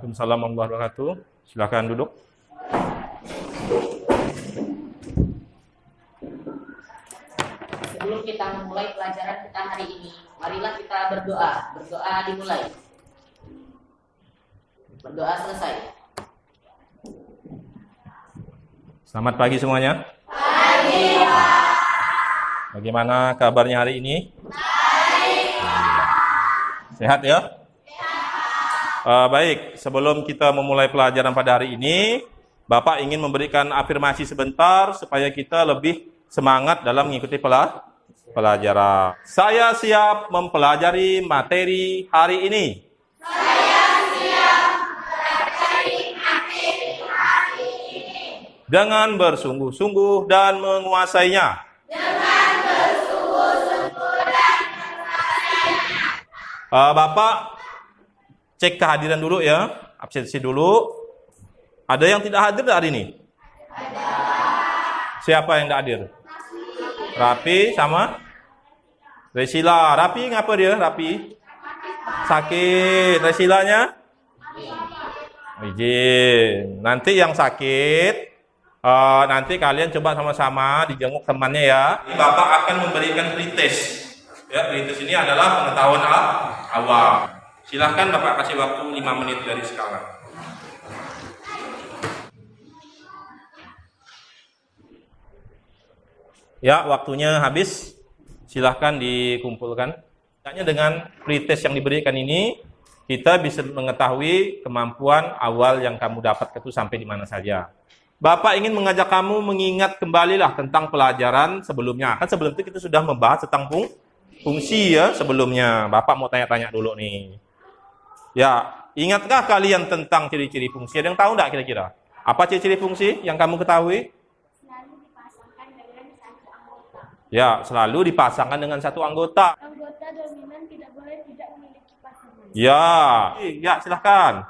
Waalaikumsalam warahmatullahi wabarakatuh. Silakan duduk. Sebelum kita memulai pelajaran kita hari ini, marilah kita berdoa. Berdoa dimulai. Berdoa selesai. Selamat pagi semuanya. Pagi, Pak. Bagaimana kabarnya hari ini? Baik. Sehat ya? Baik, sebelum kita memulai pelajaran pada hari ini, Bapak ingin memberikan afirmasi sebentar supaya kita lebih semangat dalam mengikuti pelajaran. Saya siap mempelajari materi hari ini. Saya siap mempelajari materi hari ini. Dengan bersungguh-sungguh dan menguasainya. Dengan bersungguh-sungguh dan menguasainya. Bapak cek kehadiran dulu ya, absensi dulu. Ada yang tidak hadir hari ini? Ada. Siapa yang tidak hadir? Rapi sama Resila. Rapi ngapa dia? Rapi sakit. Resilanya? Izin. Nanti yang sakit, nanti kalian coba sama-sama dijenguk temannya ya. Bapak akan memberikan pretest. Ya, pretest ini adalah pengetahuan awal. Silahkan Bapak kasih waktu 5 menit dari sekarang. Ya, waktunya habis. Silahkan dikumpulkan. Hanya dengan pretest yang diberikan ini, kita bisa mengetahui kemampuan awal yang kamu dapat itu sampai di mana saja. Bapak ingin mengajak kamu mengingat kembalilah tentang pelajaran sebelumnya. Kan sebelum itu kita sudah membahas tentang fungsi ya sebelumnya. Bapak mau tanya-tanya dulu nih. Ya, ingatkah kalian tentang ciri-ciri fungsi? Ada yang tahu enggak kira-kira? Apa ciri-ciri fungsi yang kamu ketahui? Ya, selalu dipasangkan dengan satu anggota. Anggota dominan tidak boleh tidak memiliki pasangan. Ya, silahkan.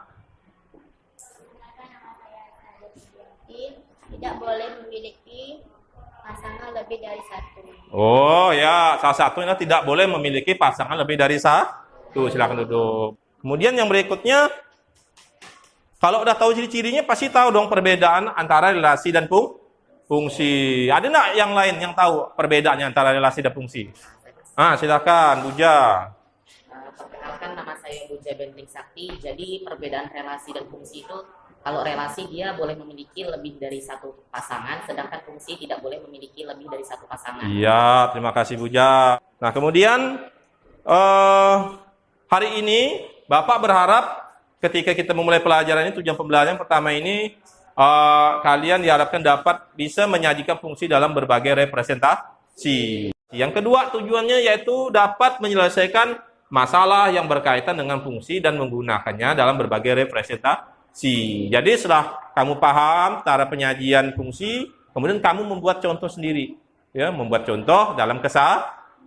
Tidak boleh memiliki pasangan lebih dari satu. Oh ya, salah satunya tidak boleh memiliki pasangan lebih dari satu. Silahkan duduk. Kemudian yang berikutnya, kalau udah tahu ciri-cirinya pasti tahu dong perbedaan antara relasi dan fungsi. Ada nggak yang lain yang tahu perbedaannya antara relasi dan fungsi? Silakan, Buja. Perkenalkan, nama saya Buja Benteng Sakti. Jadi perbedaan relasi dan fungsi itu, kalau relasi dia boleh memiliki lebih dari satu pasangan, sedangkan fungsi tidak boleh memiliki lebih dari satu pasangan. Iya, terima kasih Buja. Nah kemudian hari ini Bapak berharap ketika kita memulai pelajaran ini, tujuan pembelajaran pertama ini, kalian diharapkan dapat bisa menyajikan fungsi dalam berbagai representasi. Yang kedua tujuannya yaitu dapat menyelesaikan masalah yang berkaitan dengan fungsi dan menggunakannya dalam berbagai representasi. Jadi setelah kamu paham cara penyajian fungsi, kemudian kamu membuat contoh sendiri. Ya, membuat contoh dalam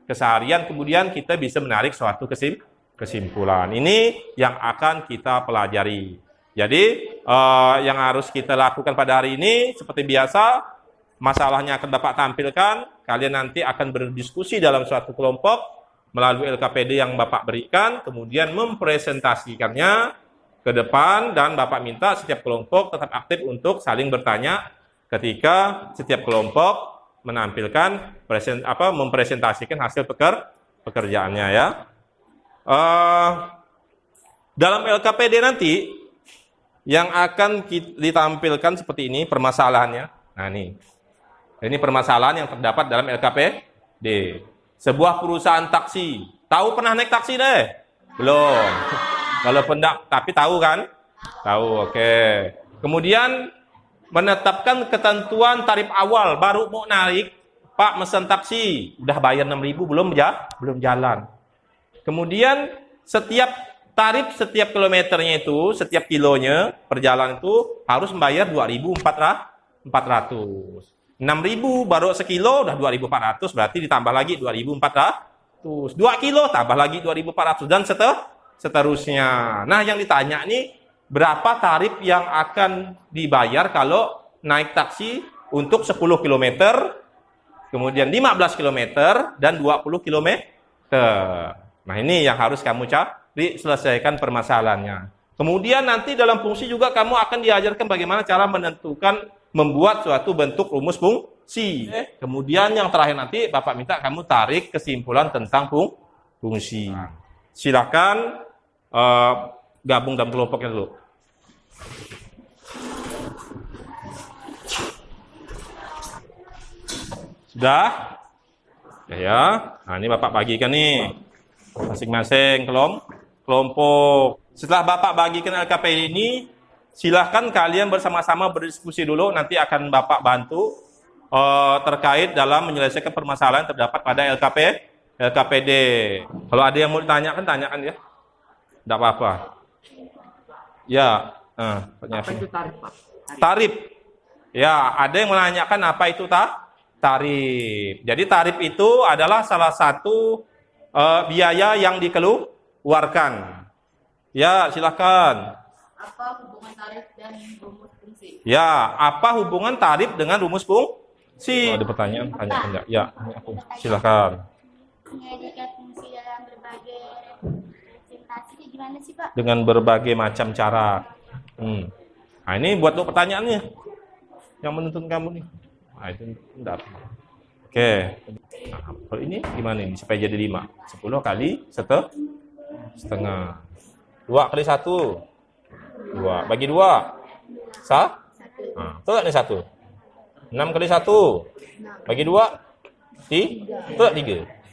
keseharian, kemudian kita bisa menarik suatu kesimpulan. Ini yang akan kita pelajari. Jadi yang harus kita lakukan pada hari ini seperti biasa, masalahnya akan Bapak tampilkan, kalian nanti akan berdiskusi dalam suatu kelompok melalui LKPD yang Bapak berikan, kemudian mempresentasikannya ke depan, dan Bapak minta setiap kelompok tetap aktif untuk saling bertanya ketika setiap kelompok menampilkan mempresentasikan hasil pekerjaannya ya. Dalam LKPD nanti yang akan ditampilkan seperti ini permasalahannya. Nah ini permasalahan yang terdapat dalam LKPD. Sebuah perusahaan taksi. Tahu pernah naik taksi deh? Belum. Kalau pendak, tapi tahu kan? Tahu, oke. Kemudian menetapkan ketentuan tarif awal, baru mau naik, Pak mesen taksi, udah bayar 6.000 belum jalan. Kemudian tarif setiap kilometernya itu, setiap kilonya perjalanan itu harus membayar 2.400. 6.000 baru sekilo udah 2.400, berarti ditambah lagi 2.400. 2 kilo tambah lagi 2.400 dan seterusnya. Nah, yang ditanya nih, berapa tarif yang akan dibayar kalau naik taksi untuk 10 km, kemudian 15 km dan 20 km. Nah, ini yang harus kamu selesaikan permasalahannya. Kemudian nanti dalam fungsi juga kamu akan diajarkan bagaimana cara menentukan, membuat suatu bentuk rumus fungsi. Kemudian yang terakhir nanti Bapak minta kamu tarik kesimpulan tentang fungsi. Silakan gabung dalam kelompoknya dulu. Sudah? Ya. Nah, ini Bapak bagikan nih. Masing-masing kelompok. Setelah Bapak bagikan LKPD ini, silahkan kalian bersama-sama berdiskusi dulu. Nanti akan Bapak bantu terkait dalam menyelesaikan permasalahan yang terdapat pada LKPD. Kalau ada yang mau ditanyakan, tanyakan ya. Tidak apa-apa. Ya. Apa itu tarif, Pak? Tarif. Ya, ada yang menanyakan apa itu tarif. Jadi tarif itu adalah salah satu biaya yang dikeluarkan. Ya, silakan. Apa hubungan tarif dan rumus fungsi? Ya, apa hubungan tarif dengan rumus fungsi? Ada pertanyaan? Tanya. Ya, aku. Silakan. Menyajikan fungsi dalam berbagai representasi itu gimana sih, Pak? Dengan berbagai macam cara. Nah, ini buat lo pertanyaannya. Yang menuntun kamu nih. Nah, itu enggak. Oke. Nah, kalau ini gimana ini? Supaya jadi 5. 10 kali setengah. 2 kali 1. 2. Bagi 2. Sah? Nah, betul nih 1. 6 kali 1. Bagi 2. Betul 3.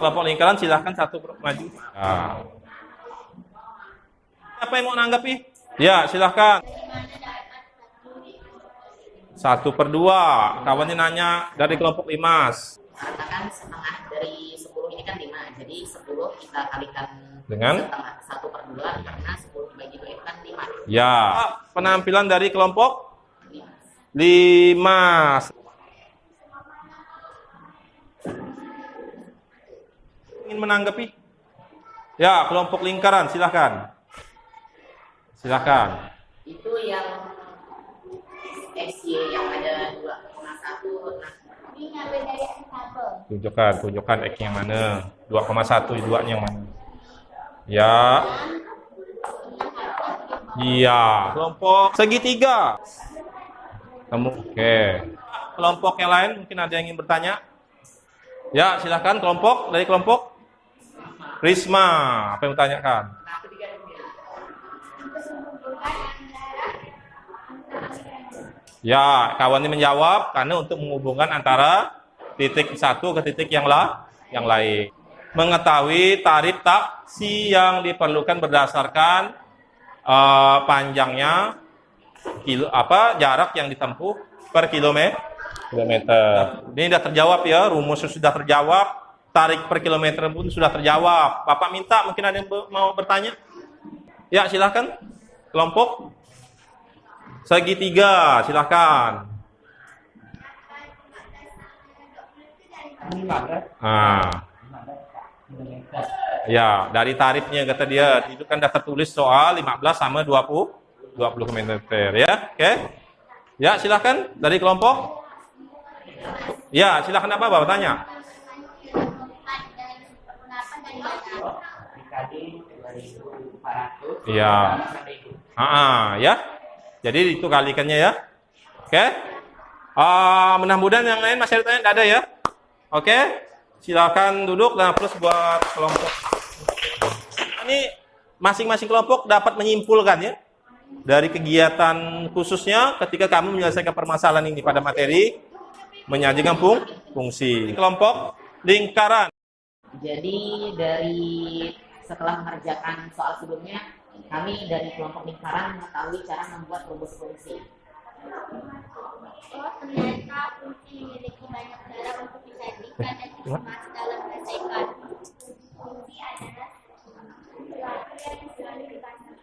Kelompok lingkaran silahkan satu maju. Nah. Siapa yang mau menanggapi? Ya, silahkan. 1/2. Kawannya nanya dari kelompok Limas. Katakan setengah dari 10 ini kan 5. Jadi 10 kita kalikan Dengan? setengah 1/2 karena 10 dibagi 2 itu kan 5. Ya. Penampilan dari kelompok 5. Limas. Ingin menanggapi? Ya, kelompok lingkaran, silahkan. Silakan. Itu yang XY yang ada 2,1. Nah, Ini ngambil dari tabel. Tunjukkan X yang mana? 2,1 2-nya yang mana? Ya. Iya. Kelompok segitiga. Oke. Kelompok yang lain mungkin ada yang ingin bertanya? Ya, silakan dari kelompok Risma. Apa yang bertanyakan? Ya, kawannya menjawab karena untuk menghubungkan antara titik satu ke titik yang lain. Mengetahui tarif taksi yang diperlukan berdasarkan panjangnya jarak yang ditempuh per kilometer. Ini sudah terjawab ya, rumusnya sudah terjawab, tarik per kilometer pun sudah terjawab. Bapak minta mungkin ada yang mau bertanya? Ya, silakan. Kelompok segitiga, silakan. Ya, dari tarifnya kata dia, itu kan sudah tertulis soal 15 sama 20 km ya. Oke. Ya, silakan dari kelompok. Ya, silakan apa Bapak tanya? Iya. Ya. Jadi itu kalikannya ya. Oke. Mudah-mudahan yang lain masih ada tanya, tidak ada ya. Oke. Silakan duduk dan plus buat kelompok. Ini masing-masing kelompok dapat menyimpulkan ya dari kegiatan khususnya ketika kamu menyelesaikan permasalahan ini pada materi menyajikan fungsi. Kelompok lingkaran. Jadi dari setelah mengerjakan soal sebelumnya, kami dari kelompok lingkaran mengetahui cara membuat rumus fungsi. Oh, ternyata fungsi memiliki banyak cara untuk bisa menjadikan dan informasi dalam menyelesaikan. Fungsi adalah sesuatu yang selalu dipasangkan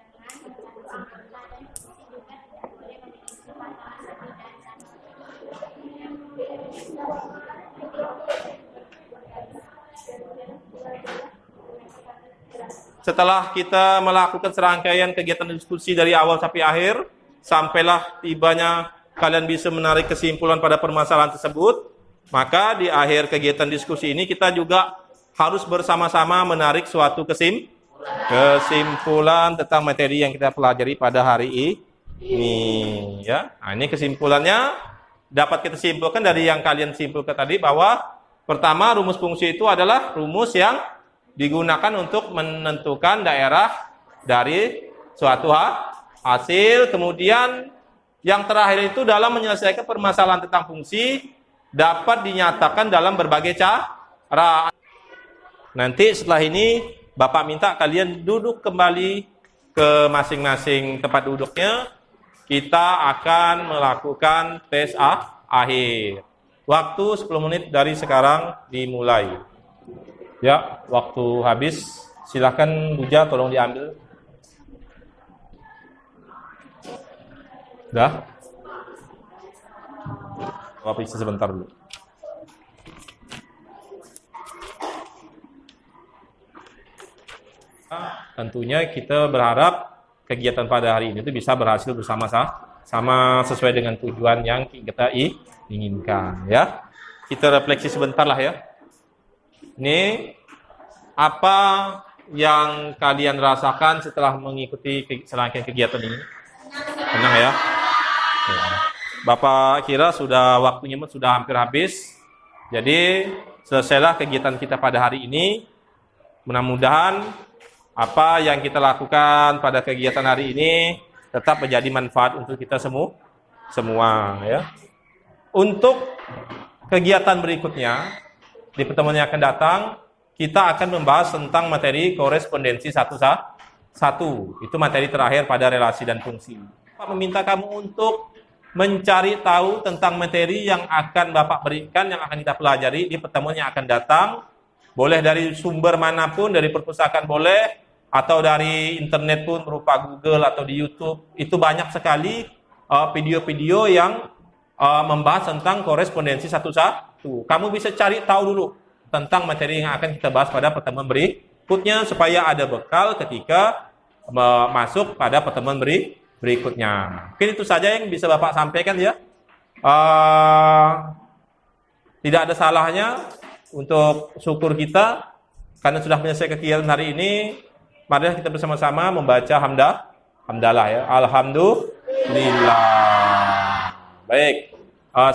dengan mencari dan fungsi juga tidak boleh memiliki pasangan lebih dari satu. Setelah kita melakukan serangkaian kegiatan diskusi dari awal sampai akhir, sampailah tibanya kalian bisa menarik kesimpulan pada permasalahan tersebut, maka di akhir kegiatan diskusi ini kita juga harus bersama-sama menarik suatu kesimpulan tentang materi yang kita pelajari pada hari ini. Ya, nah, ini kesimpulannya dapat kita simpulkan dari yang kalian simpulkan tadi bahwa pertama, rumus fungsi itu adalah rumus yang digunakan untuk menentukan daerah dari suatu hasil. Kemudian yang terakhir itu dalam menyelesaikan permasalahan tentang fungsi dapat dinyatakan dalam berbagai cara. Nanti setelah ini Bapak minta kalian duduk kembali ke masing-masing tempat duduknya. Kita akan melakukan tes akhir. Waktu 10 menit dari sekarang dimulai. Ya, waktu habis. Silakan Buja, tolong diambil. Udah? Bapak isi sebentar dulu. Tentunya kita berharap kegiatan pada hari ini itu bisa berhasil bersama-sama sesuai dengan tujuan yang kita inginkan, ya. Kita refleksi sebentar lah ya. Ini apa yang kalian rasakan setelah mengikuti serangkaian kegiatan ini? Tenang ya. Bapak kira waktunya sudah hampir habis. Jadi selesailah kegiatan kita pada hari ini. Mudah-mudahan apa yang kita lakukan pada kegiatan hari ini tetap menjadi manfaat untuk kita semua ya. Untuk kegiatan berikutnya di pertemuan yang akan datang, kita akan membahas tentang materi korespondensi satu. Itu materi terakhir pada relasi dan fungsi. Bapak meminta kamu untuk mencari tahu tentang materi yang akan Bapak berikan, yang akan kita pelajari di pertemuan yang akan datang. Boleh dari sumber manapun, dari perpustakaan boleh, atau dari internet pun berupa Google atau di YouTube. Itu banyak sekali video-video yang membahas tentang korespondensi satu. Kamu bisa cari tahu dulu tentang materi yang akan kita bahas pada pertemuan berikutnya supaya ada bekal ketika masuk pada pertemuan berikutnya. Mungkin itu saja yang bisa Bapak sampaikan ya. Tidak ada salahnya untuk syukur kita karena sudah menyelesaikan kegiatan hari ini. Mari kita bersama-sama membaca hamdalah ya. Alhamdulillah. Baik.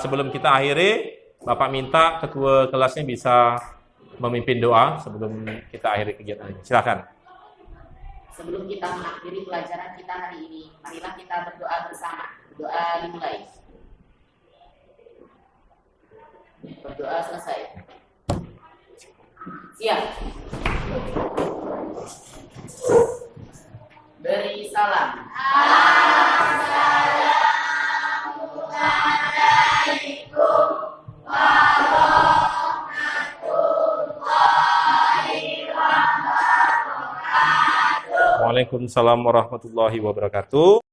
Sebelum kita akhiri, Bapak minta ketua kelasnya bisa memimpin doa sebelum kita akhiri kegiatan ini. Silakan. Sebelum kita mengakhiri pelajaran kita hari ini, marilah kita berdoa bersama. Doa dimulai. Berdoa selesai. Siap. Beri salam. Assalamualaikum warahmatullahi wabarakatuh. Waalaikumsalam warahmatullahi wabarakatuh.